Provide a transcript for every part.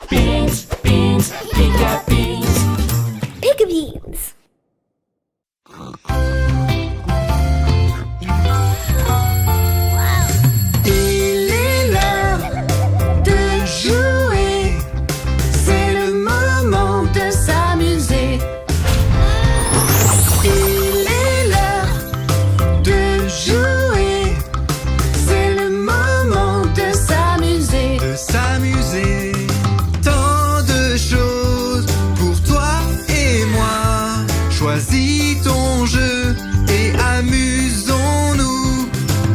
Beans, beans, pika beans. Pika beans. Il est l'heure de jouer, c'est le moment de s'amuser. Il est l'heure de jouer, c'est le moment de s'amuser. De s'amuser, tant de choses pour toi et moi. Choisis ton jeu et amusons-nous.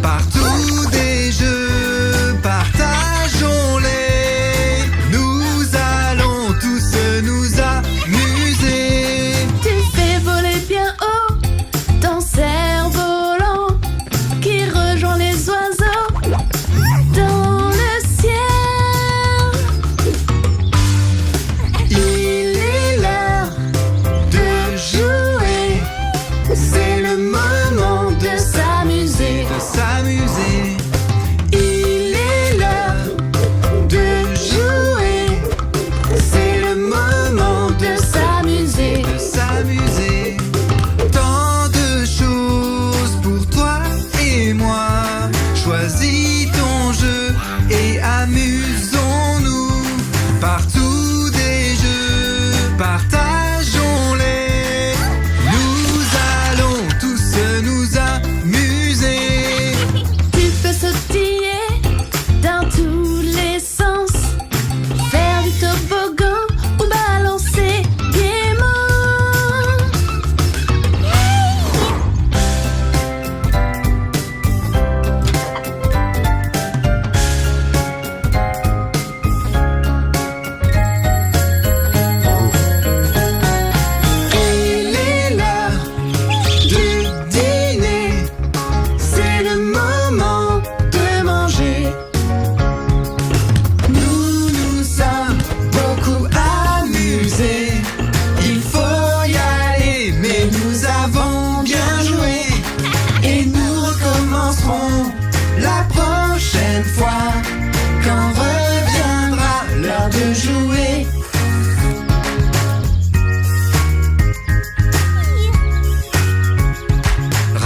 Partout des jeux, partageons-les. Nous allons tous nous amuser. Tu fais voler bien haut ton cerf-volant qui rejoint les oiseaux dans le ciel. Il est l'heure de jouer, c'est le moment de s'amuser. De s'amuser, Il est l'heure de jouer, c'est le moment de s'amuser. de s'amuser. Tant de choses pour toi et moi. Choisis ton jeu et amusons-nous. Partout des jeux, partageons-les. Nous allons tous nous amuser. Tu peux sautiller dans tous les sens, faire du toboggan ou balancer gaiement. Il est l'heure de dîner, c'est le moment de manger. Nous nous sommes beaucoup amusés. Il faut y aller, mais nous avons bien joué. Et nous recommencerons la prochaine fois, quand reviendra l'heure de jouer.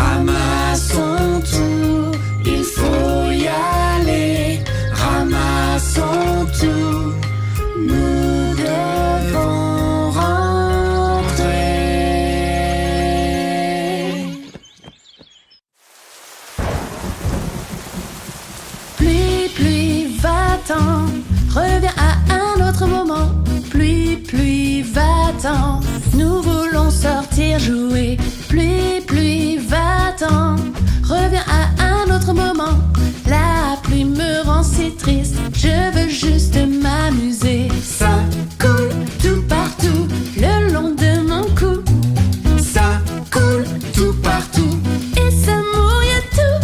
Ramassons tout, il faut y aller. Ramassons tout, nous devons rentrer. Pluie, pluie, va-t'en, reviens à un autre moment. Pluie, pluie, va-t'en, nous voulons sortir jouer. Pluie, pluie, va-t'en, reviens à un autre moment. La pluie me rend si triste, je veux juste m'amuser. Ça coule tout partout, le long de mon cou. Ça coule tout partout. Et ça mouille tout.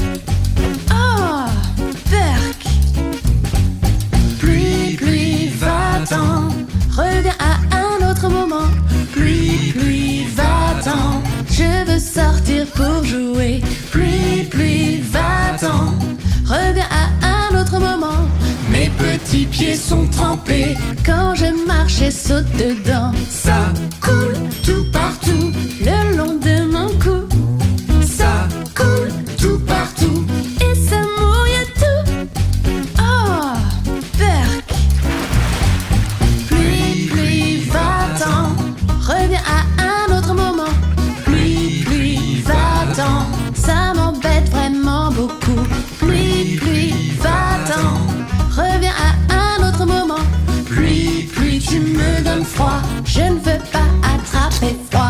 Oh, berk. Pluie, pluie, Va-t'en, reviens à un autre moment. Pluie, pluie, va-t'en, je veux sortir pour jouer. Pluie, pluie, va-t'en, reviens à un autre moment. Mes petits pieds sont trempés. Quand je marche et saute dedans, Ça coule tout partout. le long de mon cou. Ça coule tout partout. Et ça mouille tout. Oh, berk. Pluie, pluie, va-t'en, reviens à un autre moment. Pluie, pluie, va-t'en, ça m'embête vraiment beaucoup. Pluie, pluie, va-t'en, reviens à un autre moment. Pluie, pluie, tu me donnes froid, je ne veux pas attraper froid.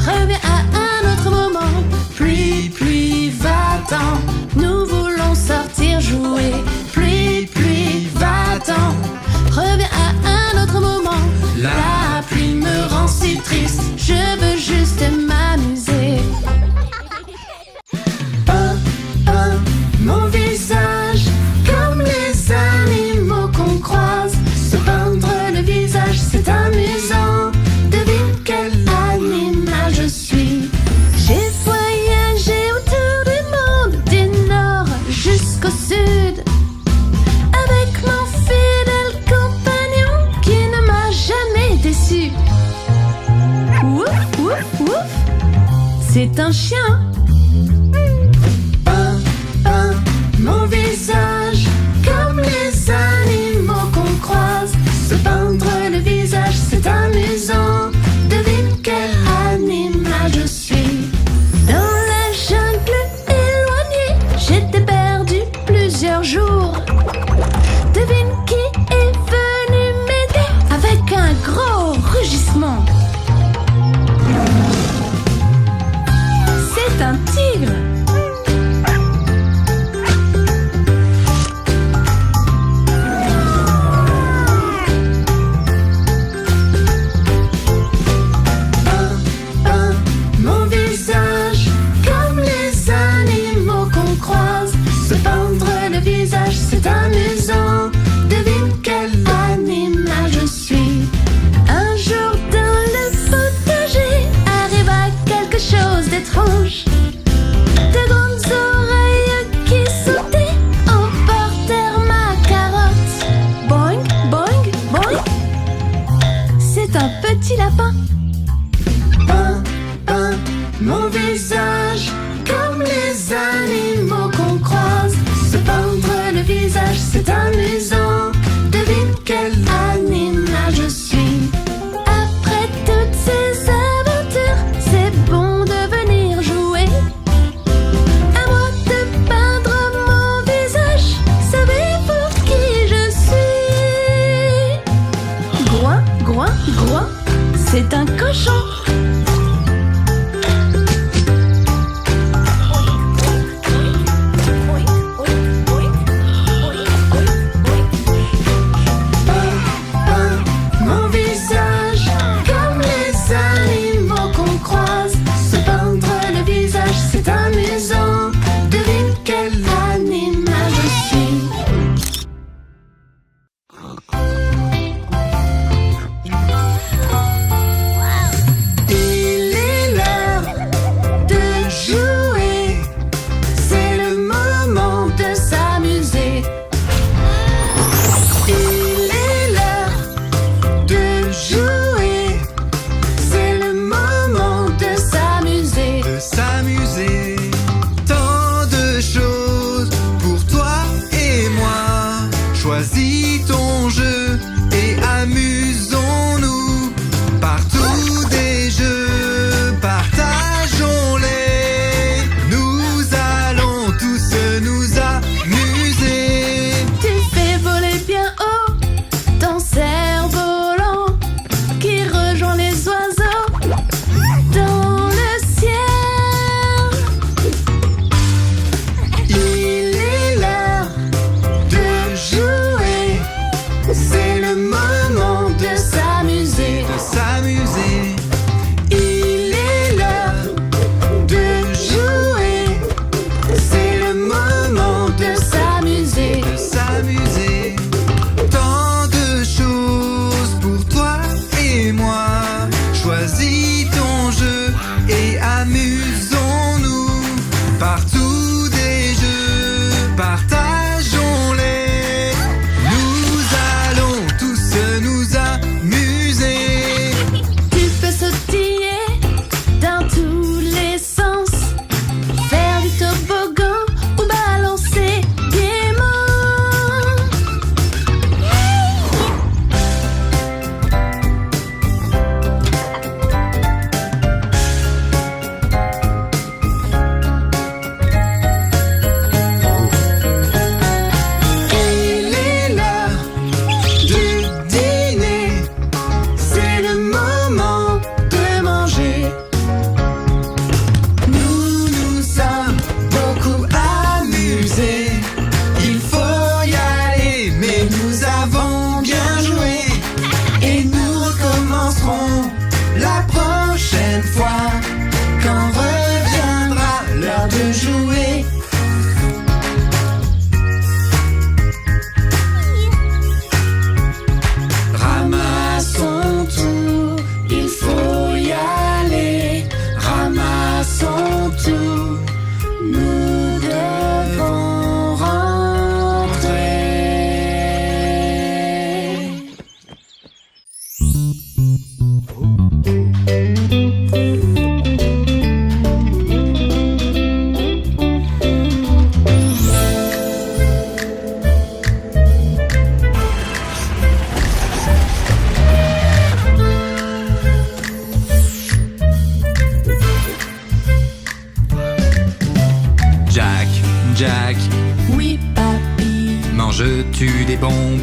reviens à un autre moment. Pluie, pluie, va-t'en, nous voulons sortir jouer. Pluie, pluie, va-t'en, reviens à un autre moment. La pluie me rend si triste, je veux juste m'amuser. Mon visage, comme les animaux qu'on croise. Se peindre le visage, c'est amusant. Devine quel animal je suis. J'ai voyagé autour du monde, du nord jusqu'au sud, avec mon fidèle compagnon qui ne m'a jamais déçu. Ouf, ouf, ouf, c'est un chien. Mon visage, comme les animaux qu'on croise. Se peindre le visage, c'est amusant. Devine quel animal je suis. Dans la jungle éloignée, j'étais perdu plusieurs jours. Devine qui est venu m'aider avec un gros rugissement. C'est un tigre. C'est amusant, devine quel animal je suis. Un jour dans le potager arriva quelque chose d'étrange. De grandes oreilles qui sautaient emportèrent ma carotte. Boing, boing, boing. C'est un petit lapin. Mon visage, comme les animaux qu'on croise. Se peindre le visage, c'est amusant. Devine quel animal je suis. Après toutes ces aventures, c'est bon de venir jouer. À moi de peindre mon visage. Savez-vous qui je suis? Groin, groin, groin, c'est un cochon.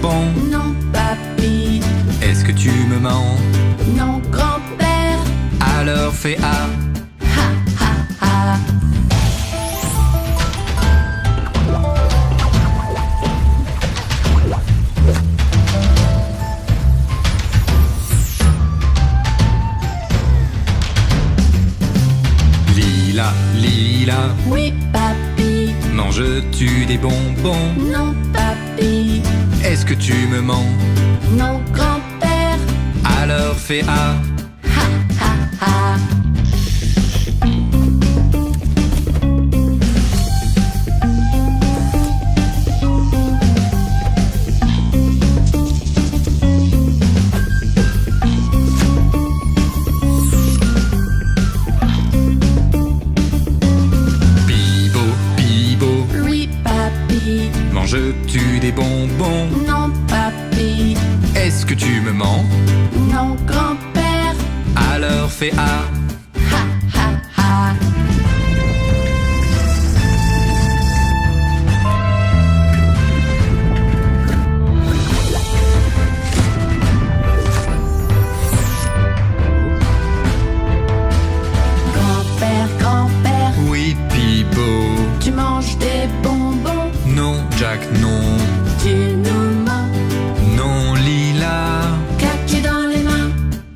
bonbons? Non, papy. Est-ce que tu me mens? Non, grand-père. Alors fais A. Ha, ha, ha. Lila, Lila, Oui, papy. manges-tu des bonbons? Non, papy. Est-ce que tu me mens? Non, grand-père. Alors fais A. Ha, ha, ha. Bibo, Bibo, Oui, papy. manges-tu des bonbons? Non, papy. Est-ce que tu me mens? Non, grand-père. Alors fais A. Ha, ha, ha. Grand-père, grand-père, Oui, Bibo. tu manges des bonbons. Non, Jack, non. Tu nous mens. Non, Lila. Qu'as-tu dans les mains?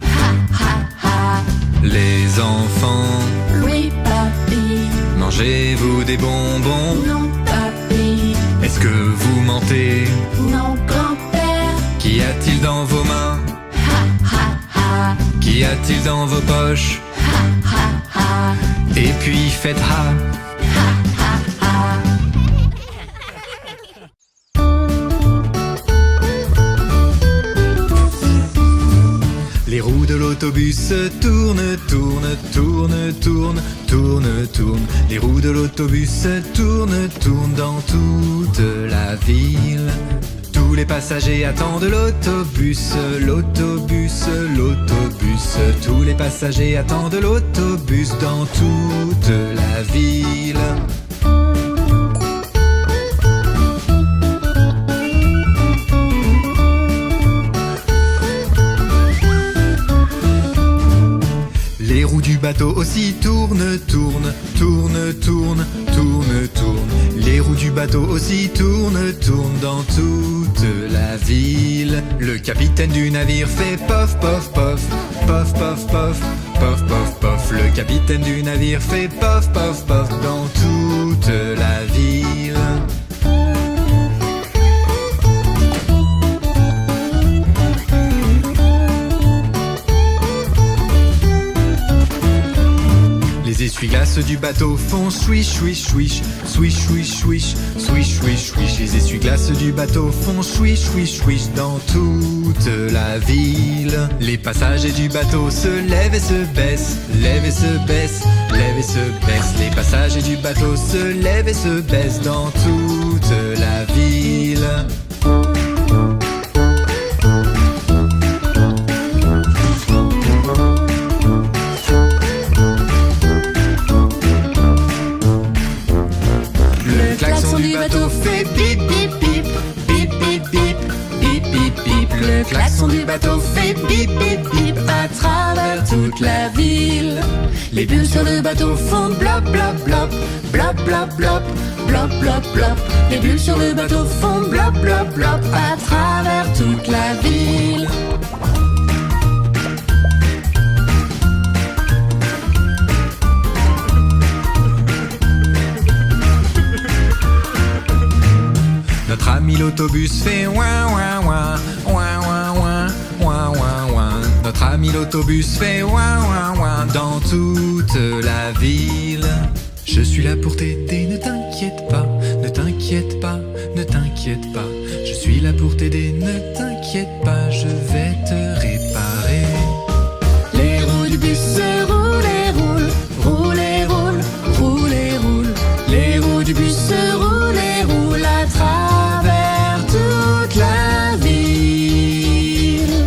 Ha, ha, ha. Les enfants, Oui, papy. mangez-vous des bonbons? Non, papy. Est-ce que vous mentez? Non, grand-père. Qu'y a-t-il dans vos mains? Ha, ha, ha. Qu'y a-t-il dans vos poches? Ha, ha, ha. Et puis faites A. Ha, ha, ha. Les roues de l'autobus tournent, tournent, tournent, tournent, tournent, tournent. Les roues de l'autobus tournent, tournent dans toute la ville. Tous les passagers attendent l'autobus, l'autobus, l'autobus. Tous les passagers attendent l'autobus dans toute la ville. Les roues du bateau aussi tournent, tournent, tournent, tournent, tournent, tournent. Les roues du bateau aussi tournent, tournent dans toute la ville. Le capitaine du navire fait pof, pof, pof, pof, pof, pof, pof, pof, pof. Le capitaine du navire fait pof, pof, pof dans toute la ville. Les essuie-glaces du bateau font swish, swish, swish, swish, swish, swish, swish, swish, swish. Les essuie-glaces du bateau font swish, swish, swish dans toute la ville. Les passagers du bateau se lèvent et se baissent, lèvent et se baissent, lèvent et se baissent. Les passagers du bateau se lèvent et se baissent dans toute la ville. Le klaxon du bateau fait bip bip bip, bip bip bip, bip bip bip. Le klaxon du bateau fait bip bip bip à travers toute la ville. Les bulles sur le bateau font blop blop blop, blop blop blop, blop blop blop. Les bulles sur le bateau font blop blop blop à travers toute la ville. Notre ami l'autobus fait ouin ouin ouin, ouin ouin ouin, ouin ouin ouin. Notre ami l'autobus fait ouin ouin ouin dans toute la ville. Je suis là pour t'aider, ne t'inquiète pas, ne t'inquiète pas, ne t'inquiète pas. Je suis là pour t'aider, ne t'inquiète pas, je vais te réparer. Les roues du bus se roulent et roulent, roulent et roulent, roulent et roulent. Les roues du bus se roulent et roulent à travers toute la ville.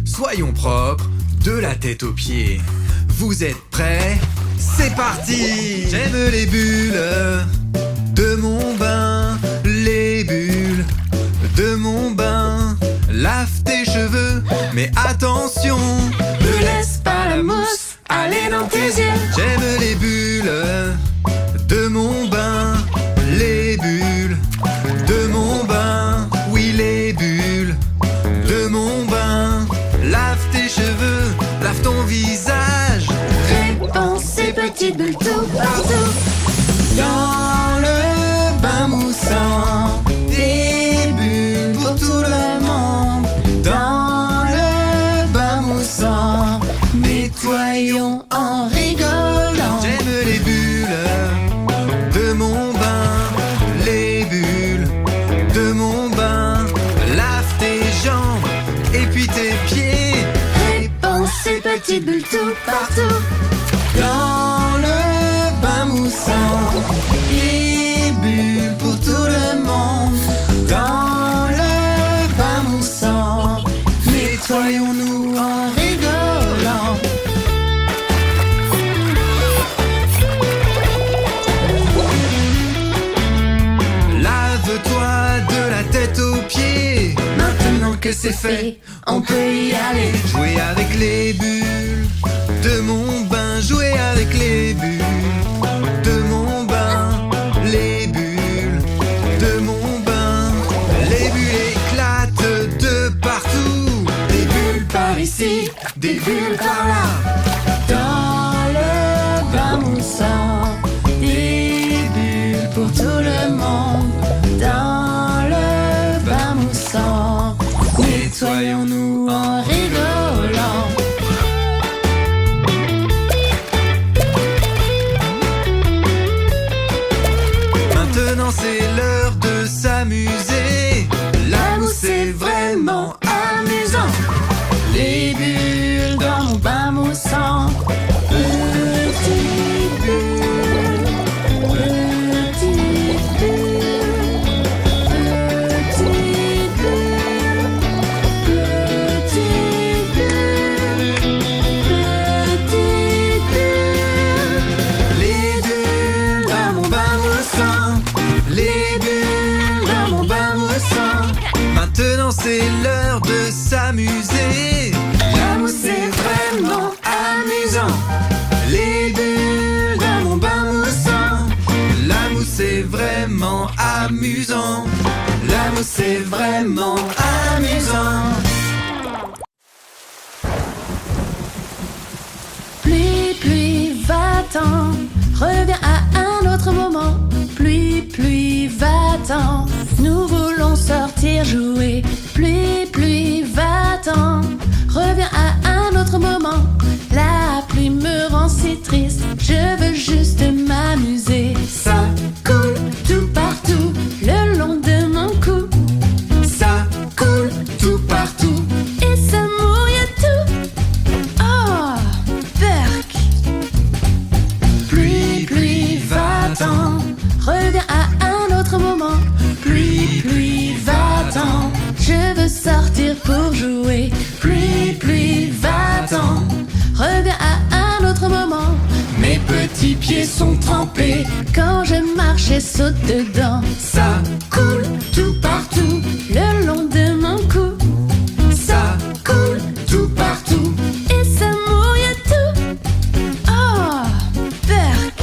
Soyons propres, de la tête aux pieds. Vous êtes prêts? C'est parti! J'aime les bulles de mon bain, les bulles mon bain. Lave tes cheveux, mais attention, Ne laisse pas la mousse aller dans tes yeux. j'aime les bulles de mon bain. Les bulles de mon bain. Oui, les bulles de mon bain. Lave tes cheveux, lave ton visage. Répands ces petites bulles tout partout. Dans le bain moussant, des bulles pour tout le monde. Dans le bain moussant, nettoyons en rigolant. J'aime les bulles de mon bain. Les bulles de mon bain. Lave tes jambes et puis tes pieds. Répands ces petites bulles tout partout. Dans le bain moussant, des bulles pour tout le monde. Dans le bain moussant, nettoyons-nous en rigolant. Lave-toi de la tête aux pieds. Maintenant que c'est fait, on peut y aller. Jouer avec les bulles de mon bain. Jouer avec les bulles de mon bain. Les bulles de mon bain. Les bulles éclatent de partout. Des bulles par ici, des bulles par là. Dans le bain moussant, des bulles pour tout le monde. Dans le bain moussant, nettoyons-nous en rigolant. Maintenant c'est l'heure de s'amuser. La mousse est vraiment amusant. Les bulles dans mon bain moussant. Petites bulles, petites bulles, petites bulles, petites bulles, petites bulles. les bulles dans mon bain moussant. Les bulles dans mon bain moussant. Maintenant c'est l'heure de s'amuser. La mousse est vraiment amusant. Les bulles dans mon bain moussant. La mousse est vraiment amusant. La mousse est vraiment amusant. Pluie, pluie, va-t'en, reviens à un autre moment. Pluie, pluie, va-t'en, nous voulons sortir jouer. Pluie, pluie, va-t'en, reviens à un autre moment. La pluie me rend si triste, je veux juste m'amuser. Ça coule tout partout, le long de mon cou. Ça coule tout partout. Et ça mouille tout. Oh, berk. Pluie, pluie, va-t'en, reviens à un autre moment. Pluie, pluie, va-t'en, je veux sortir pour jouer. Pluie, pluie, va-t'en, reviens à un autre moment. Mes petits pieds sont trempés. Quand je marche et saute dedans, Ça coule tout partout. le long de mon cou. Ça coule tout partout. Et ça mouille tout. Oh, berk.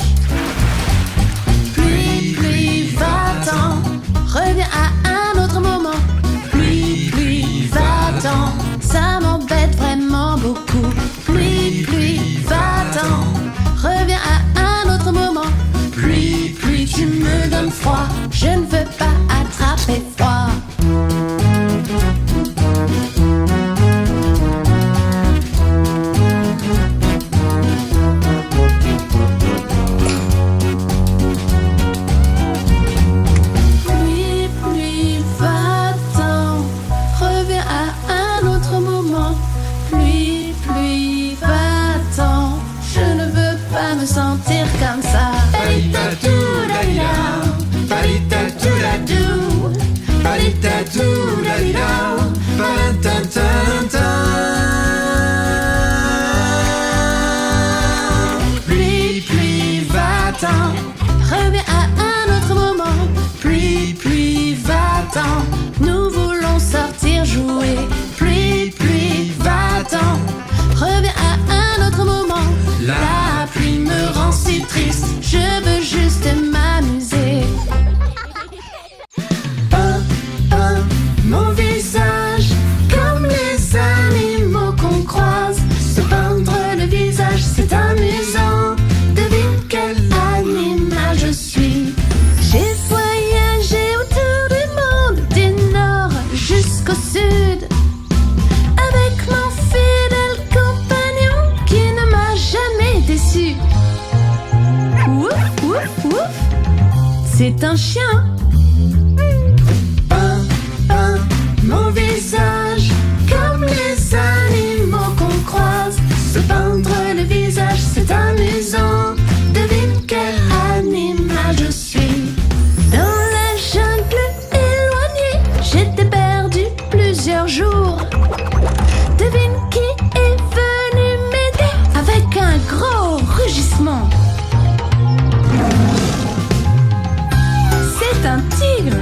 Pluie, pluie, va-t'en, reviens à un autre moment. Pluie, pluie, va-t'en, ça m'embête vraiment beaucoup. Pluie, pluie, va-t'en, reviens à un autre moment. Pluie, pluie, tu me donnes froid, je ne veux pas attraper froid. Pluie, pluie, va-t'en, reviens à un autre moment. Pluie, pluie, va-t'en, je ne veux pas me sentir comme ça. Palita-dou-la-la, palita-dou-la-dou, palita-dou-la-la, Palantantantan. Pluie, pluie, va-t'en, reviens à un autre moment. Pluie, pluie, va-t'en, nous voulons c'est un chien. Peins, peins mon visage comme les animaux qu'on croise. Se peindre le visage, c'est amusant. Devine quel animal je suis. Dans la jungle éloignée, j'étais perdu plusieurs jours. Devine qui est venu m'aider avec un gros rugissement. C'est un tigre.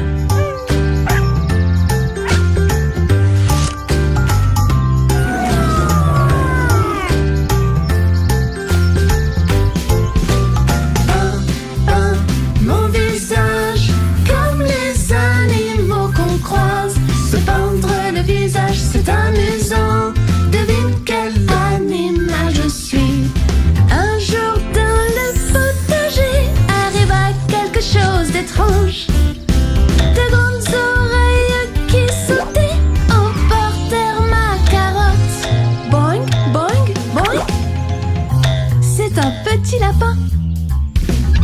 Peins mon visage comme les animaux qu'on croise. Se peindre le visage, c'est amusant. Devine quel animal je suis. Un jour dans le potager arriva quelque chose d'étrange. De grandes oreilles qui sautaient emportèrent ma carotte. Boing, boing, boing. C'est un petit lapin.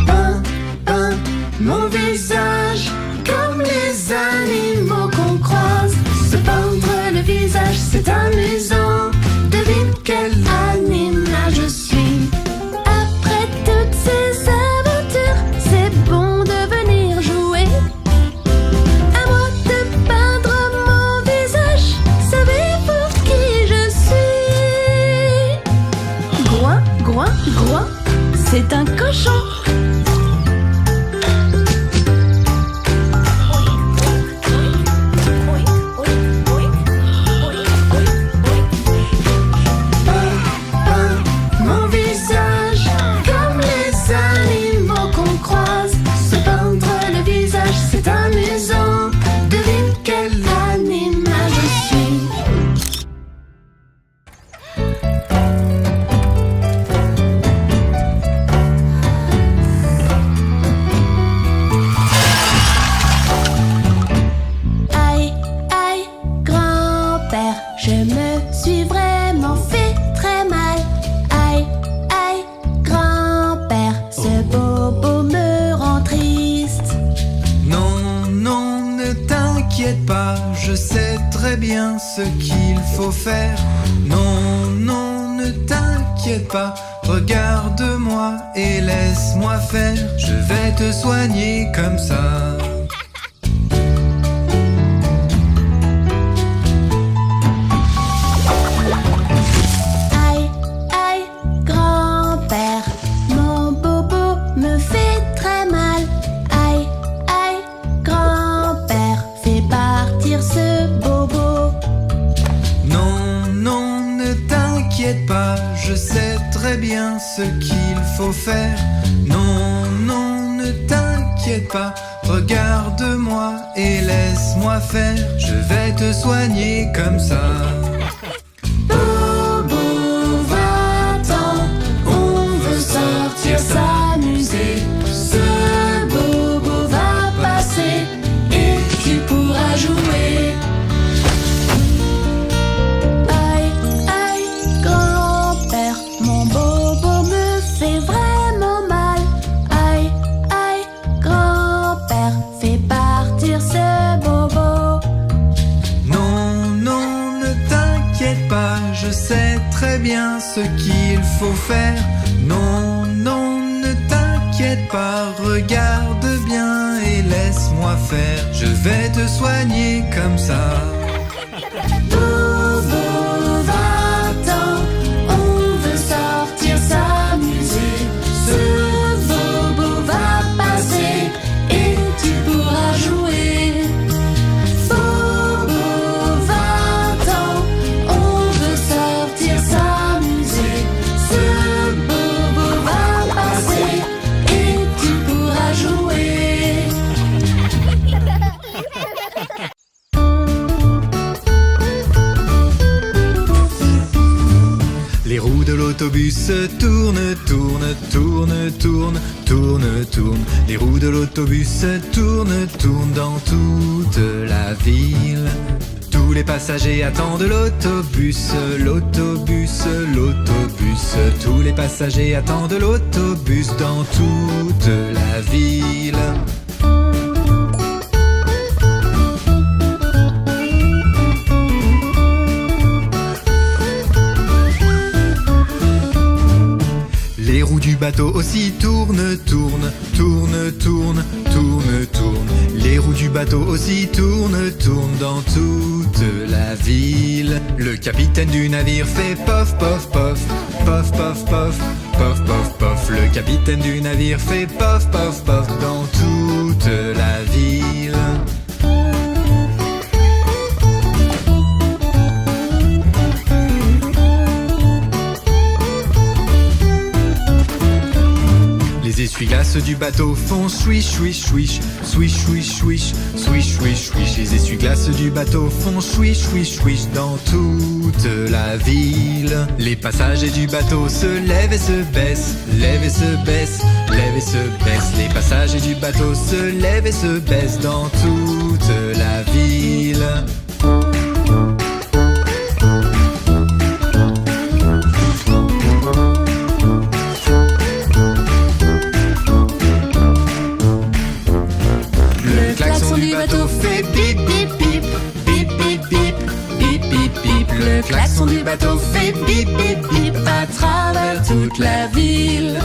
Peins, peins mon visage comme les animaux qu'on croise. Se peindre le visage, c'est amusant. Devine quel animal je suis. Après toutes ces aventures, c'est bon de venir jouer. À moi de peindre mon visage. Savez-vous qui je suis? Groin, groin, groin, c'est un cochon. Peins mon visage comme les animaux qu'on croise. Se peindre le visage, c'est amusant. Devine quel animal je suis. Aïe, aïe, grand-père, je me suis vraiment fait très mal. Aïe, aïe, grand-père, ce bobo me rend triste. Non, non, ne t'inquiète pas, je sais très bien ce qu'il faut faire. Non, non, ne t'inquiète pas, regarde-moi et laisse-moi faire. Je vais te soigner comme ça. Aïe, aïe, grand-père, mon bobo me fait très mal. Aïe, aïe, grand-père, fais partir ce bobo. Non, non, ne t'inquiète pas, je sais très bien ce qu'il faut faire. Non, non, ne t'inquiète pas, regarde-moi et laisse-moi faire. Je vais te soigner comme ça. Bobo, va-t'en, on veut sortir s'amuser. Ce bobo va passer et tu pourras jouer. Aïe, aïe, grand-père, mon bobo me fait vraiment mal. Aïe, aïe, grand-père, fais partir ce bobo. Non, non, ne t'inquiète pas, je sais très bien ce qu'il faut faire. Non, non, ne t'inquiète pas, regarde bien et laisse-moi faire. Je vais te soigner comme ça. Bobo, va-t'en, on veut sortir s'amuser. Ce bobo va passer et tu pourras jouer. Bobo, va-t'en, on veut sortir s'amuser. Ce bobo va passer et tu pourras jouer. Les roues de l'autobus tournent, tournent, tournent, tournent, tournent, tournent. Les roues de l'autobus tournent, tournent dans toute la ville. Tous les passagers attendent l'autobus, l'autobus, l'autobus. Tous les passagers attendent l'autobus dans toute la ville. Les roues du bateau aussi tournent, tournent, tournent, tournent, tournent, tournent. Les roues du bateau aussi tournent, tournent dans toute la ville. Le capitaine du navire fait pof, pof, pof, pof, pof, pof, pof, pof, pof. Le capitaine du navire fait pof, pof, pof dans toute la ville. Les essuie-glaces du bateau font swish, swish, swish, swish, swish, swish, swish, swish, swish. Les essuie-glaces du bateau font swish, swish, swish dans toute la ville. Les passagers du bateau se lèvent et se baissent, lèvent et se baissent, lèvent et se baissent. Les passagers du bateau se lèvent et se baissent dans toute la ville. Le klaxon du bateau fait bip bip bip, bip bip bip, bip bip bip. Le klaxon du bateau fait bip bip bip à travers toute la ville.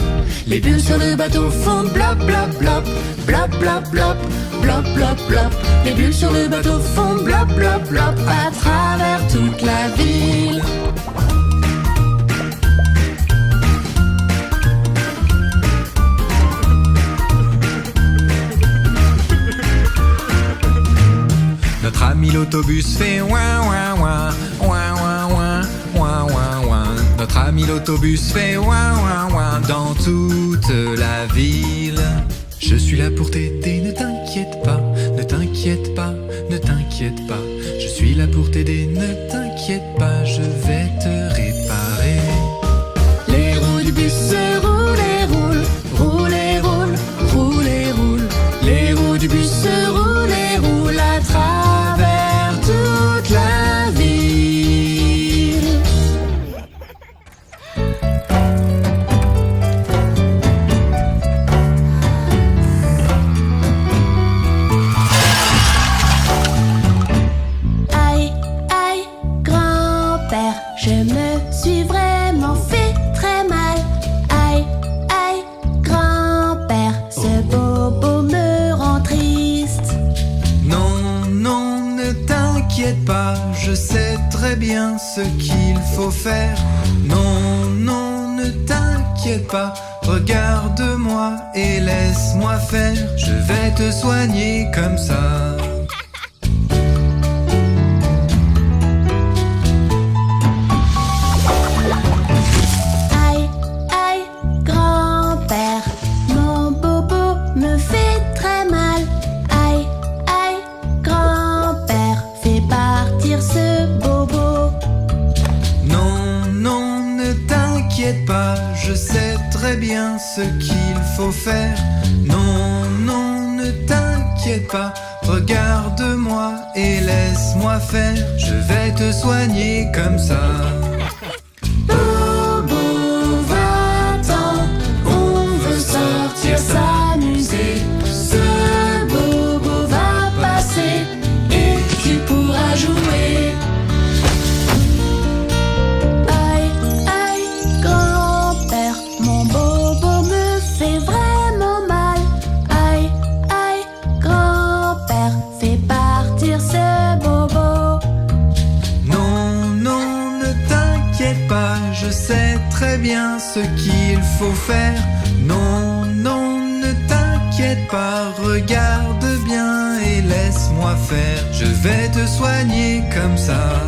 Les bulles sur le bateau font blop blop blop, blop blop blop, blop blop blop. Les bulles sur le bateau font blop blop blop à travers toute la ville. Notre ami l'autobus fait ouin ouin ouin, ouin ouin ouin, ouin ouin ouin. Notre ami l'autobus fait ouin ouin ouin dans toute la ville. Je suis là pour t'aider, ne t'inquiète pas, ne t'inquiète pas, ne t'inquiète pas. Je suis là pour t'aider, ne t'inquiète pas, je vais te réparer. Les roues du bus se roulent et roulent, roulent et roulent, roulent et roulent. Les roues du bus se roulent et roulent à travers toute la ville. Aïe, aïe, grand-père, je me suis vraiment fait très mal. Aïe, aïe, grand-père, ce bobo me rend triste. Non, non, ne t'inquiète pas, je sais très bien ce qu'il faut faire. Non, non, ne t'inquiète pas, regarde-moi et laisse-moi faire. Je vais te soigner comme ça. Aïe, aïe, grand-père, mon bobo me fait très mal. Aïe, aïe, grand-père, fais partir ce bobo. Non, non, ne t'inquiète pas, je sais très bien ce qu'il faut faire. Non, non, ne t'inquiète pas, regarde-moi et laisse-moi faire. Je vais te soigner comme ça. Bobo, va-t'en, on veut sortir s'amuser. Ce bobo va passer et tu pourras jouer. Aïe, aïe, grand-père, mon bobo me fait vraiment mal. Aïe, aïe, grand-père, fais partir ce bobo. Non, non, ne t'inquiète pas, je sais très bien ce qu'il faut faire. Non, non, ne t'inquiète pas, regarde bien et laisse-moi faire. Je vais te soigner comme ça.